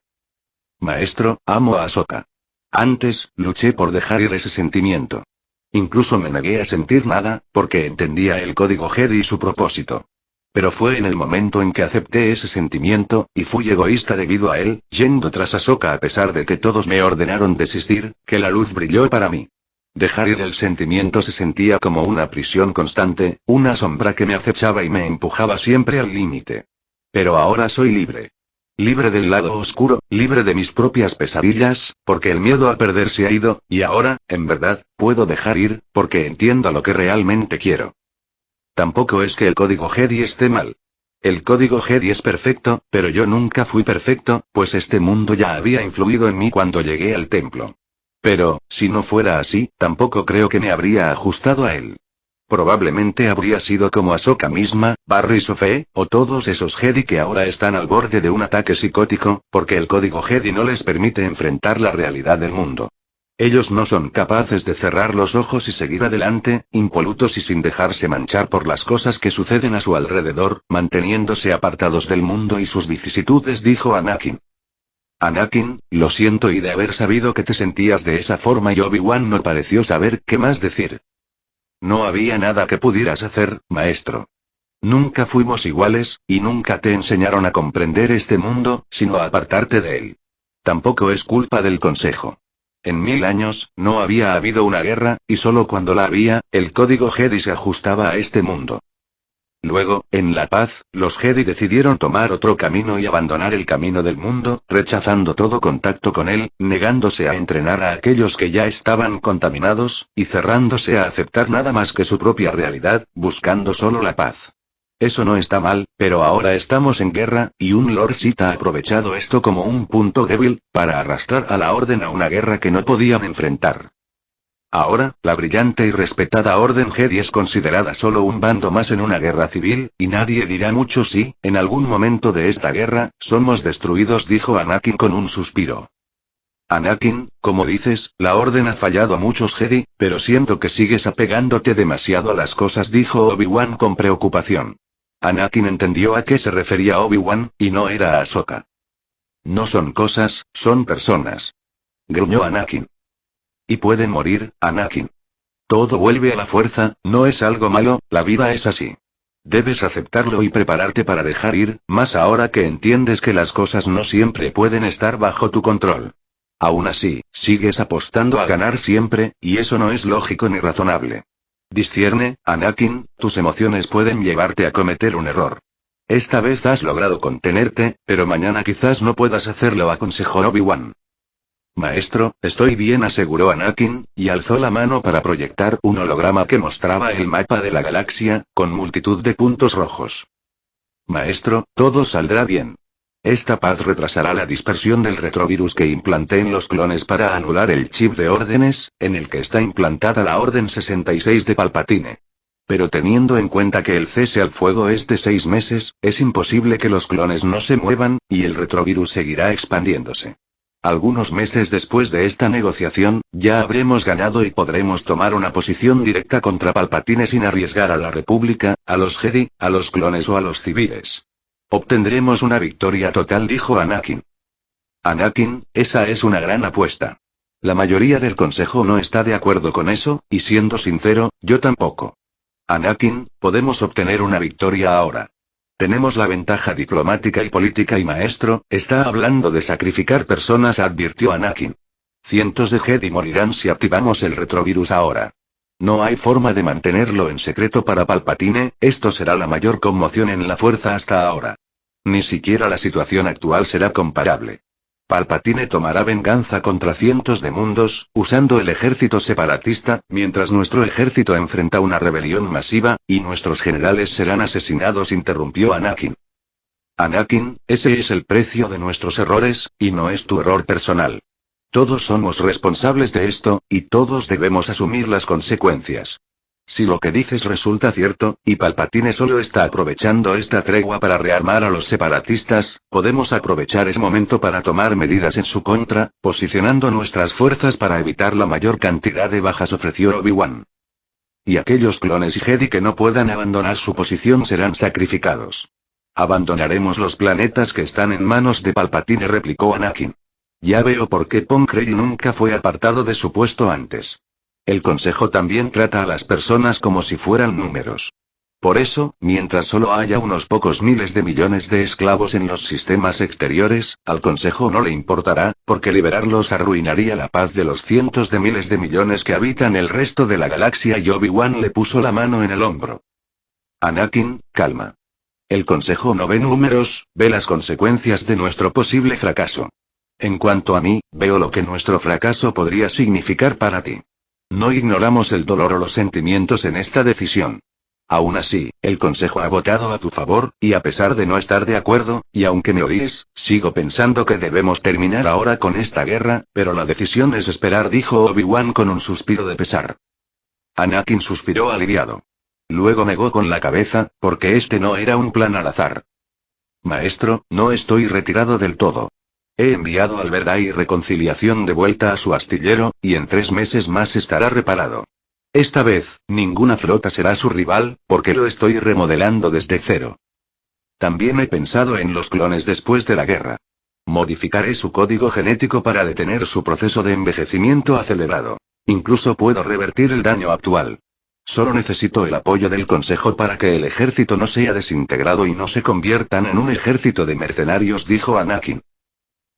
Maestro, amo a Ahsoka. Antes, luché por dejar ir ese sentimiento. Incluso me negué a sentir nada, porque entendía el código Jedi y su propósito. Pero fue en el momento en que acepté ese sentimiento, y fui egoísta debido a él, yendo tras Ahsoka a pesar de que todos me ordenaron desistir, que la luz brilló para mí. Dejar ir el sentimiento se sentía como una prisión constante, una sombra que me acechaba y me empujaba siempre al límite. Pero ahora soy libre. Libre del lado oscuro, libre de mis propias pesadillas, porque el miedo a perder se ha ido, y ahora, en verdad, puedo dejar ir, porque entiendo lo que realmente quiero. Tampoco es que el código Jedi esté mal. El código Jedi es perfecto, pero yo nunca fui perfecto, pues este mundo ya había influido en mí cuando llegué al templo. Pero, si no fuera así, tampoco creo que me habría ajustado a él. Probablemente habría sido como Ahsoka misma, Barry Sofé, o todos esos Jedi que ahora están al borde de un ataque psicótico, porque el código Jedi no les permite enfrentar la realidad del mundo. Ellos no son capaces de cerrar los ojos y seguir adelante, impolutos y sin dejarse manchar por las cosas que suceden a su alrededor, manteniéndose apartados del mundo y sus vicisitudes, dijo Anakin. Anakin, lo siento y de haber sabido que te sentías de esa forma, y Obi-Wan no pareció saber qué más decir. No había nada que pudieras hacer, maestro. Nunca fuimos iguales, y nunca te enseñaron a comprender este mundo, sino a apartarte de él. Tampoco es culpa del consejo. En 1000 años, no había habido una guerra, y solo cuando la había, el código Jedi se ajustaba a este mundo. Luego, en la paz, los Jedi decidieron tomar otro camino y abandonar el camino del mundo, rechazando todo contacto con él, negándose a entrenar a aquellos que ya estaban contaminados, y cerrándose a aceptar nada más que su propia realidad, buscando solo la paz. Eso no está mal, pero ahora estamos en guerra, y un Lord Sith ha aprovechado esto como un punto débil, para arrastrar a la Orden a una guerra que no podían enfrentar. Ahora, la brillante y respetada Orden Jedi es considerada solo un bando más en una guerra civil, y nadie dirá mucho si, en algún momento de esta guerra, somos destruidos, dijo Anakin con un suspiro. Anakin, como dices, la Orden ha fallado a muchos Jedi, pero siento que sigues apegándote demasiado a las cosas, dijo Obi-Wan con preocupación. Anakin entendió a qué se refería Obi-Wan, y no era a Ahsoka. No son cosas, son personas. Gruñó Anakin. Y pueden morir, Anakin. Todo vuelve a la fuerza, no es algo malo, la vida es así. Debes aceptarlo y prepararte para dejar ir, más ahora que entiendes que las cosas no siempre pueden estar bajo tu control. Aún así, sigues apostando a ganar siempre, y eso no es lógico ni razonable. Discierne, Anakin, tus emociones pueden llevarte a cometer un error. Esta vez has logrado contenerte, pero mañana quizás no puedas hacerlo, aconsejó Obi-Wan. Maestro, estoy bien, aseguró Anakin, y alzó la mano para proyectar un holograma que mostraba el mapa de la galaxia, con multitud de puntos rojos. Maestro, todo saldrá bien. Esta paz retrasará la dispersión del retrovirus que implanté en los clones para anular el chip de órdenes, en el que está implantada la Orden 66 de Palpatine. Pero teniendo en cuenta que el cese al fuego es de 6 meses, es imposible que los clones no se muevan, y el retrovirus seguirá expandiéndose. Algunos meses después de esta negociación, ya habremos ganado y podremos tomar una posición directa contra Palpatine sin arriesgar a la República, a los Jedi, a los clones o a los civiles. Obtendremos una victoria total, dijo Anakin. Anakin, esa es una gran apuesta. La mayoría del Consejo no está de acuerdo con eso, y siendo sincero, yo tampoco. Anakin, podemos obtener una victoria ahora. Tenemos la ventaja diplomática y política y maestro, está hablando de sacrificar personas, advirtió Anakin. Cientos de Jedi morirán si activamos el retrovirus ahora. No hay forma de mantenerlo en secreto para Palpatine, esto será la mayor conmoción en la fuerza hasta ahora. Ni siquiera la situación actual será comparable. Palpatine tomará venganza contra cientos de mundos, usando el ejército separatista, mientras nuestro ejército enfrenta una rebelión masiva, y nuestros generales serán asesinados, interrumpió Anakin. Anakin, ese es el precio de nuestros errores, y no es tu error personal. Todos somos responsables de esto, y todos debemos asumir las consecuencias. Si lo que dices resulta cierto, y Palpatine solo está aprovechando esta tregua para rearmar a los separatistas, podemos aprovechar ese momento para tomar medidas en su contra, posicionando nuestras fuerzas para evitar la mayor cantidad de bajas, ofreció Obi-Wan. Y aquellos clones y Jedi que no puedan abandonar su posición serán sacrificados. Abandonaremos los planetas que están en manos de Palpatine, replicó Anakin. Ya veo por qué Ponkrey nunca fue apartado de su puesto antes. El Consejo también trata a las personas como si fueran números. Por eso, mientras solo haya unos pocos miles de millones de esclavos en los sistemas exteriores, al Consejo no le importará, porque liberarlos arruinaría la paz de los cientos de miles de millones que habitan el resto de la galaxia, y Obi-Wan le puso la mano en el hombro. Anakin, calma. El Consejo no ve números, ve las consecuencias de nuestro posible fracaso. En cuanto a mí, veo lo que nuestro fracaso podría significar para ti. No ignoramos el dolor o los sentimientos en esta decisión. Aún así, el Consejo ha votado a tu favor, y a pesar de no estar de acuerdo, y aunque me odies, sigo pensando que debemos terminar ahora con esta guerra, pero la decisión es esperar, dijo Obi-Wan con un suspiro de pesar. Anakin suspiró aliviado. Luego negó con la cabeza, porque este no era un plan al azar. Maestro, no estoy retirado del todo. He enviado al Verdad y Reconciliación de vuelta a su astillero, y en 3 meses más estará reparado. Esta vez, ninguna flota será su rival, porque lo estoy remodelando desde cero. También he pensado en los clones después de la guerra. Modificaré su código genético para detener su proceso de envejecimiento acelerado. Incluso puedo revertir el daño actual. Solo necesito el apoyo del Consejo para que el ejército no sea desintegrado y no se conviertan en un ejército de mercenarios, dijo Anakin.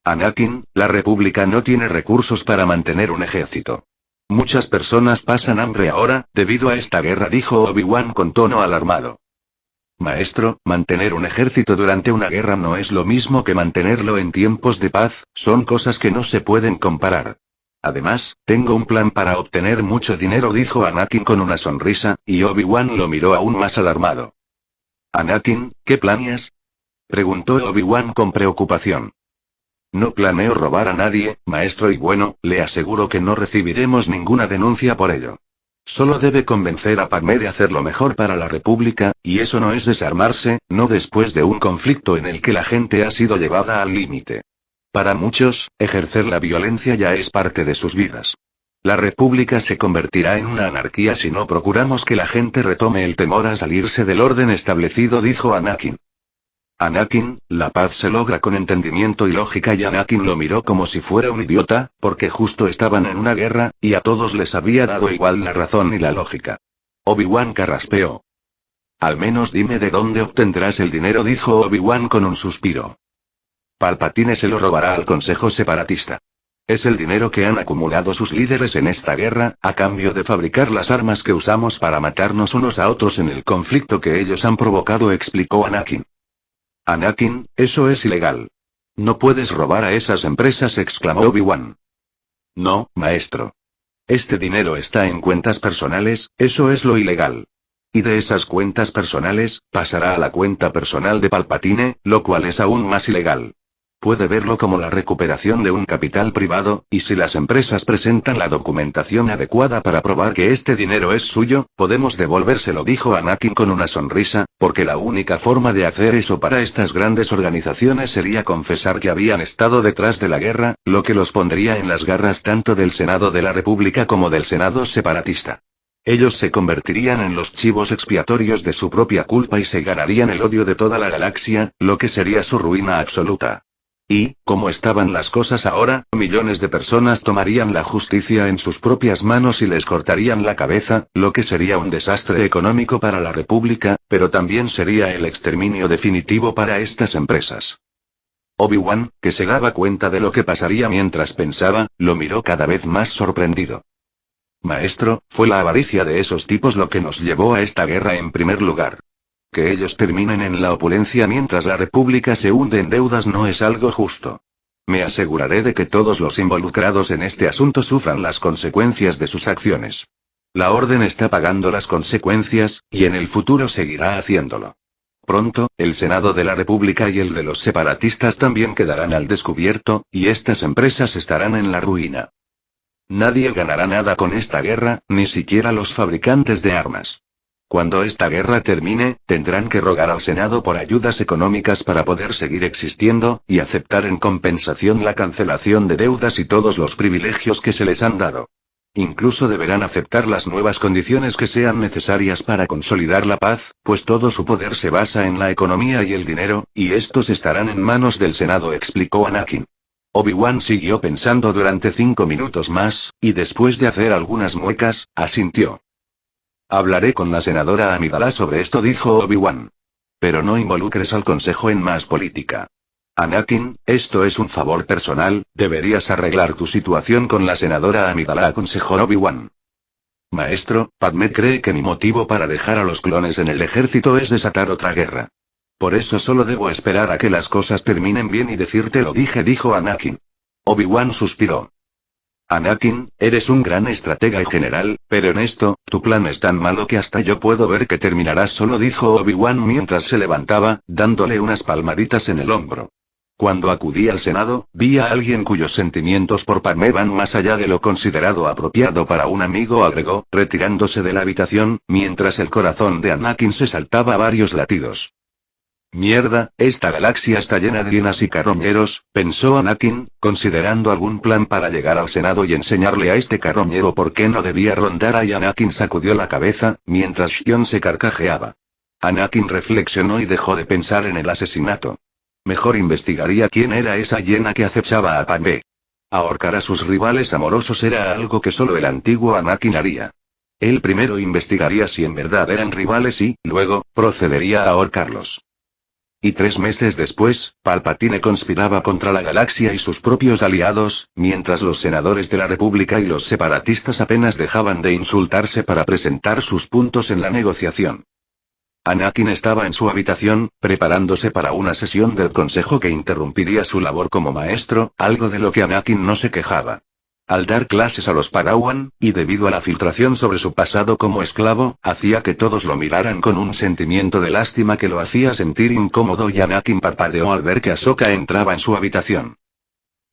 Anakin, la República no tiene recursos para mantener un ejército. Muchas personas pasan hambre ahora, debido a esta guerra, dijo Obi-Wan con tono alarmado. Maestro, mantener un ejército durante una guerra no es lo mismo que mantenerlo en tiempos de paz, son cosas que no se pueden comparar. Además, tengo un plan para obtener mucho dinero, dijo Anakin con una sonrisa, y Obi-Wan lo miró aún más alarmado. Anakin, ¿qué planeas? Preguntó Obi-Wan con preocupación. No planeo robar a nadie, maestro, y bueno, le aseguro que no recibiremos ninguna denuncia por ello. Solo debe convencer a Padmé de hacer lo mejor para la República, y eso no es desarmarse, no después de un conflicto en el que la gente ha sido llevada al límite. Para muchos, ejercer la violencia ya es parte de sus vidas. La República se convertirá en una anarquía si no procuramos que la gente retome el temor a salirse del orden establecido, dijo Anakin. Anakin, la paz se logra con entendimiento y lógica, y Anakin lo miró como si fuera un idiota, porque justo estaban en una guerra, y a todos les había dado igual la razón y la lógica. Obi-Wan carraspeó. Al menos dime de dónde obtendrás el dinero, dijo Obi-Wan con un suspiro. Palpatine se lo robará al Consejo Separatista. Es el dinero que han acumulado sus líderes en esta guerra, a cambio de fabricar las armas que usamos para matarnos unos a otros en el conflicto que ellos han provocado, explicó Anakin. Anakin, eso es ilegal. No puedes robar a esas empresas, exclamó Obi-Wan. No, maestro. Este dinero está en cuentas personales, eso es lo ilegal. Y de esas cuentas personales, pasará a la cuenta personal de Palpatine, lo cual es aún más ilegal. Puede verlo como la recuperación de un capital privado, y si las empresas presentan la documentación adecuada para probar que este dinero es suyo, podemos devolvérselo, dijo Anakin con una sonrisa, porque la única forma de hacer eso para estas grandes organizaciones sería confesar que habían estado detrás de la guerra, lo que los pondría en las garras tanto del Senado de la República como del Senado separatista. Ellos se convertirían en los chivos expiatorios de su propia culpa y se ganarían el odio de toda la galaxia, lo que sería su ruina absoluta. Y, como estaban las cosas ahora, millones de personas tomarían la justicia en sus propias manos y les cortarían la cabeza, lo que sería un desastre económico para la República, pero también sería el exterminio definitivo para estas empresas. Obi-Wan, que se daba cuenta de lo que pasaría mientras pensaba, lo miró cada vez más sorprendido. Maestro, fue la avaricia de esos tipos lo que nos llevó a esta guerra en primer lugar. Que ellos terminen en la opulencia mientras la República se hunde en deudas no es algo justo. Me aseguraré de que todos los involucrados en este asunto sufran las consecuencias de sus acciones. La Orden está pagando las consecuencias, y en el futuro seguirá haciéndolo. Pronto, el Senado de la República y el de los separatistas también quedarán al descubierto, y estas empresas estarán en la ruina. Nadie ganará nada con esta guerra, ni siquiera los fabricantes de armas. Cuando esta guerra termine, tendrán que rogar al Senado por ayudas económicas para poder seguir existiendo, y aceptar en compensación la cancelación de deudas y todos los privilegios que se les han dado. Incluso deberán aceptar las nuevas condiciones que sean necesarias para consolidar la paz, pues todo su poder se basa en la economía y el dinero, y estos estarán en manos del Senado, explicó Anakin. Obi-Wan siguió pensando durante 5 minutos más, y después de hacer algunas muecas, asintió. Hablaré con la senadora Amidala sobre esto, dijo Obi-Wan. Pero no involucres al Consejo en más política. Anakin, esto es un favor personal, deberías arreglar tu situación con la senadora Amidala, aconsejó Obi-Wan. Maestro, Padmé cree que mi motivo para dejar a los clones en el ejército es desatar otra guerra. Por eso solo debo esperar a que las cosas terminen bien y decirte lo dijo Anakin. Obi-Wan suspiró. Anakin, eres un gran estratega y general, pero en esto, tu plan es tan malo que hasta yo puedo ver que terminarás solo, dijo Obi-Wan mientras se levantaba, dándole unas palmaditas en el hombro. Cuando acudí al Senado, vi a alguien cuyos sentimientos por Padmé van más allá de lo considerado apropiado para un amigo, agregó, retirándose de la habitación, mientras el corazón de Anakin se saltaba a varios latidos. Mierda, esta galaxia está llena de hienas y carroñeros, pensó Anakin, considerando algún plan para llegar al Senado y enseñarle a este carroñero por qué no debía rondar ahí. Anakin sacudió la cabeza, mientras Xion se carcajeaba. Anakin reflexionó y dejó de pensar en el asesinato. Mejor investigaría quién era esa hiena que acechaba a Padmé. Ahorcar a sus rivales amorosos era algo que solo el antiguo Anakin haría. Él primero investigaría si en verdad eran rivales y, luego, procedería a ahorcarlos. Y 3 meses después, Palpatine conspiraba contra la galaxia y sus propios aliados, mientras los senadores de la República y los separatistas apenas dejaban de insultarse para presentar sus puntos en la negociación. Anakin estaba en su habitación, preparándose para una sesión del consejo que interrumpiría su labor como maestro, algo de lo que Anakin no se quejaba. Al dar clases a los Padawan, y debido a la filtración sobre su pasado como esclavo, hacía que todos lo miraran con un sentimiento de lástima que lo hacía sentir incómodo, y Anakin parpadeó al ver que Ahsoka entraba en su habitación.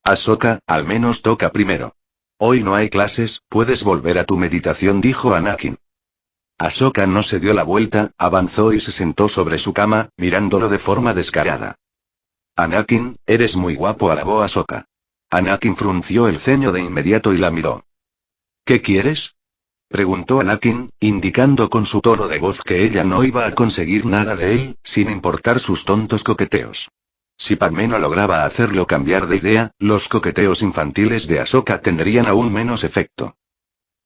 Ahsoka, al menos toca primero. Hoy no hay clases, puedes volver a tu meditación, dijo Anakin. Ahsoka no se dio la vuelta, avanzó y se sentó sobre su cama, mirándolo de forma descarada. Anakin, eres muy guapo, alabó Ahsoka. Anakin frunció el ceño de inmediato y la miró. ¿Qué quieres?, preguntó Anakin, indicando con su tono de voz que ella no iba a conseguir nada de él, sin importar sus tontos coqueteos. Si Padmé no lograba hacerlo cambiar de idea, los coqueteos infantiles de Ahsoka tendrían aún menos efecto.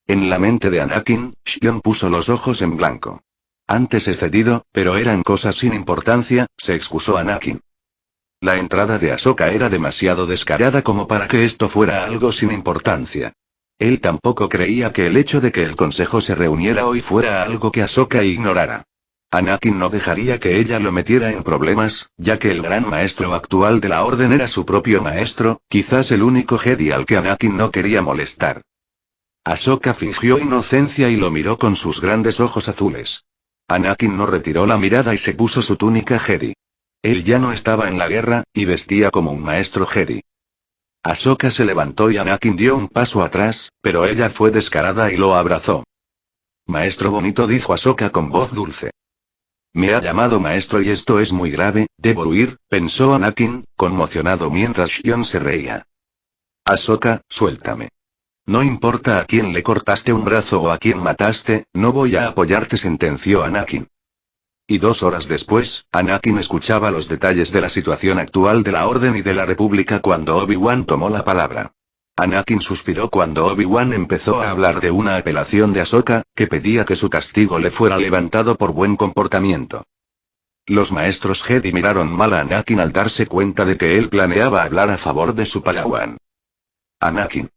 En la mente de Anakin, Xion puso los ojos en blanco. Antes he cedido, pero eran cosas sin importancia, se excusó Anakin. La entrada de Ahsoka era demasiado descarada como para que esto fuera algo sin importancia. Él tampoco creía que el hecho de que el consejo se reuniera hoy fuera algo que Ahsoka ignorara. Anakin no dejaría que ella lo metiera en problemas, ya que el gran maestro actual de la Orden era su propio maestro, quizás el único Jedi al que Anakin no quería molestar. Ahsoka fingió inocencia y lo miró con sus grandes ojos azules. Anakin no retiró la mirada y se puso su túnica Jedi. Él ya no estaba en la guerra, y vestía como un maestro Jedi. Ahsoka se levantó y Anakin dio un paso atrás, pero ella fue descarada y lo abrazó. Maestro bonito, dijo Ahsoka con voz dulce. Me ha llamado maestro y esto es muy grave, debo huir, pensó Anakin, conmocionado mientras Xion se reía. Ahsoka, suéltame. No importa a quién le cortaste un brazo o a quién mataste, no voy a apoyarte, sentenció Anakin. Y 2 horas después, Anakin escuchaba los detalles de la situación actual de la Orden y de la República cuando Obi-Wan tomó la palabra. Anakin suspiró cuando Obi-Wan empezó a hablar de una apelación de Ahsoka, que pedía que su castigo le fuera levantado por buen comportamiento. Los maestros Jedi miraron mal a Anakin al darse cuenta de que él planeaba hablar a favor de su padawan. Anakin.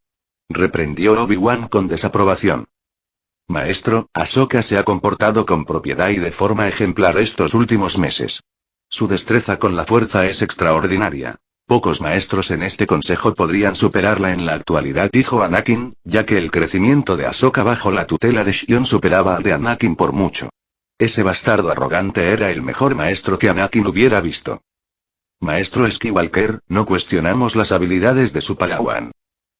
Reprendió Obi-Wan con desaprobación. Maestro, Ahsoka se ha comportado con propiedad y de forma ejemplar estos últimos meses. Su destreza con la fuerza es extraordinaria. Pocos maestros en este consejo podrían superarla en la actualidad, dijo Anakin, ya que el crecimiento de Ahsoka bajo la tutela de Xion superaba al de Anakin por mucho. Ese bastardo arrogante era el mejor maestro que Anakin hubiera visto. Maestro Skywalker, no cuestionamos las habilidades de su padawan.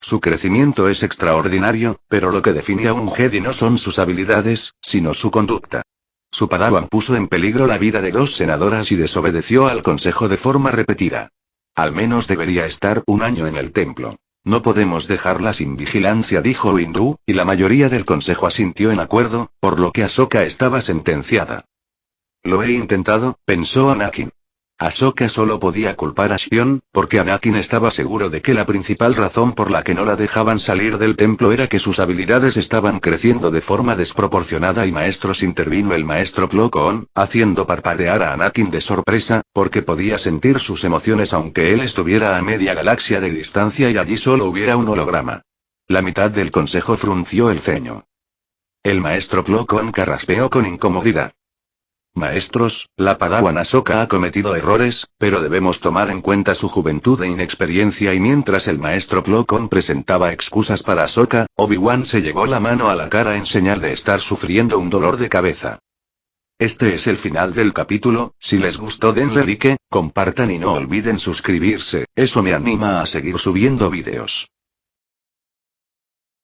Su crecimiento es extraordinario, pero lo que define a un Jedi no son sus habilidades, sino su conducta. Su padawan puso en peligro la vida de 2 senadoras y desobedeció al consejo de forma repetida. Al menos debería estar 1 año en el templo. No podemos dejarla sin vigilancia, dijo Windu, y la mayoría del consejo asintió en acuerdo, por lo que Ahsoka estaba sentenciada. Lo he intentado, pensó Anakin. Ahsoka solo podía culpar a Xion, porque Anakin estaba seguro de que la principal razón por la que no la dejaban salir del templo era que sus habilidades estaban creciendo de forma desproporcionada y maestros intervino el maestro Plo Koon, haciendo parpadear a Anakin de sorpresa, porque podía sentir sus emociones aunque él estuviera a media galaxia de distancia y allí solo hubiera un holograma. La mitad del consejo frunció el ceño. El maestro Plo Koon carraspeó con incomodidad. Maestros, la padawan Ahsoka ha cometido errores, pero debemos tomar en cuenta su juventud e inexperiencia, y mientras el maestro Plo Koon presentaba excusas para Ahsoka, Obi-Wan se llevó la mano a la cara en señal de estar sufriendo un dolor de cabeza. Este es el final del capítulo. Si les gustó denle like, compartan y no olviden suscribirse, eso me anima a seguir subiendo vídeos.